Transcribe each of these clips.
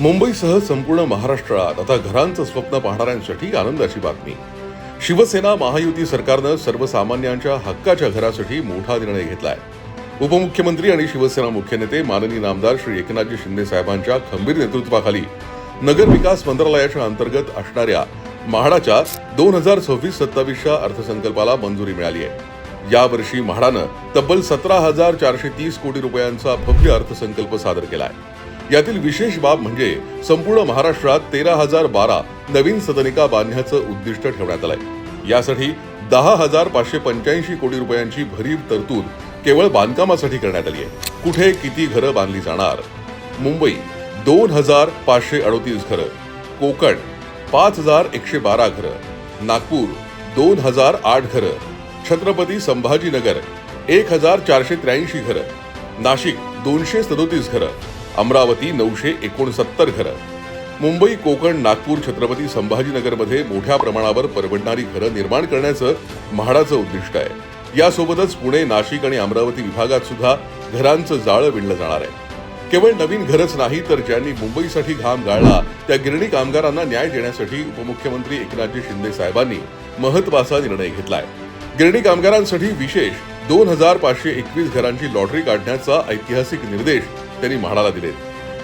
मुंबईसह संपूर्ण महाराष्ट्रात आता घरांचं स्वप्न पाहणाऱ्यांसाठी आनंदाची बातमी. शिवसेना महायुती सरकारनं सर्वसामान्यांच्या हक्काच्या घरासाठी मोठा निर्णय घेतलाय. उपमुख्यमंत्री आणि शिवसेना मुख्य नेते माननीय नामदार श्री एकनाथजी शिंदे साहेबांच्या खंबीर नेतृत्वाखाली नगर विकास मंत्रालयाच्या अंतर्गत असणाऱ्या म्हाडाच्या 2026-27च्या अर्थसंकल्पाला मंजुरी मिळाली आहे. यावर्षी म्हाडानं तब्बल 17,430 कोटी रुपयांचा भव्य अर्थसंकल्प सादर केलाय. यातील विशेष बाब म्हणजे संपूर्ण महाराष्ट्रात 13,012 नवीन सदनिका बांधण्याचं उद्दिष्ट ठेवण्यात आलंय. यासाठी 10,585 कोटी रुपयांची भरीव तरतूद केवळ बांधकामासाठी करण्यात आली आहे. कुठे किती घरं बांधली जाणार? मुंबई 2,538 घरं, कोकण 5,112 घरं, नागपूर 2,008 घरं, छत्रपती संभाजीनगर 1,483 घरं, नाशिक 237 घरं, अमरावती 969 घरं. मुंबई, कोकण, नागपूर, छत्रपती संभाजीनगरमध्ये मोठ्या प्रमाणावर परवडणारी घरं निर्माण करण्याचं म्हाडाचं उद्दिष्ट आहे. यासोबतच पुणे, नाशिक आणि अमरावती विभागात सुद्धा घरांचं जाळं विणलं जाणार आहे. केवळ नवीन घरच नाही तर ज्यांनी मुंबईसाठी घाम गाळला त्या गिरणी कामगारांना न्याय देण्यासाठी उपमुख्यमंत्री एकनाथजी शिंदे साहेबांनी महत्त्वाचा निर्णय घेतलाय. गिरणी कामगारांसाठी विशेष 2,521 घरांची लॉटरी काढण्याचा ऐतिहासिक निर्देश त्यांनी म्हाडाला दिलेत.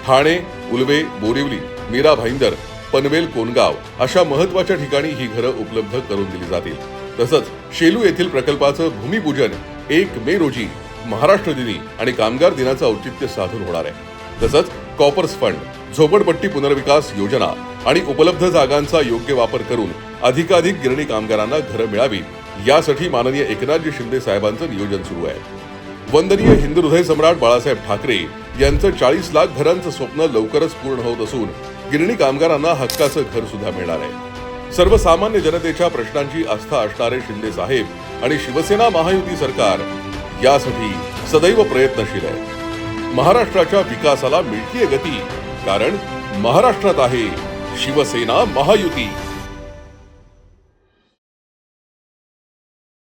ठाणे, उलवे, बोरिवली, मीरा भाईंदर, पनवेल, कोनगाव अशा महत्त्वाच्या ठिकाणी ही घरं उपलब्ध करून दिली जातील. तसंच शेलू येथील प्रकल्पाचं भूमिपूजन 1 मे रोजी महाराष्ट्र दिनी आणि कामगार दिनाचं औचित्य साधून होणार आहे. तसंच कॉपर्स फंड, झोपडपट्टी पुनर्विकास योजना आणि उपलब्ध जागांचा योग्य वापर करून अधिकाधिक गिरणी कामगारांना घरं मिळावी यासाठी माननीय एकनाथजी शिंदे साहेबांचं नियोजन सुरू आहे. वंदनीय हिंदू हृदय सम्राट बाळासाहेब ठाकरे यांचं 40 लाख घरांचं स्वप्न लवकरच पूर्ण होत असून गिरणी कामगारांना हक्काचं घर सुद्धा मिळणार आहे. सर्वसामान्य जनतेच्या प्रश्नांची आस्था असणारे शिंदे साहेब आणि शिवसेना महायुती सरकार यासाठी सदैव प्रयत्नशील आहे. महाराष्ट्राच्या विकासाला मिळतीये गती, कारण महाराष्ट्रात आहे शिवसेना महायुती.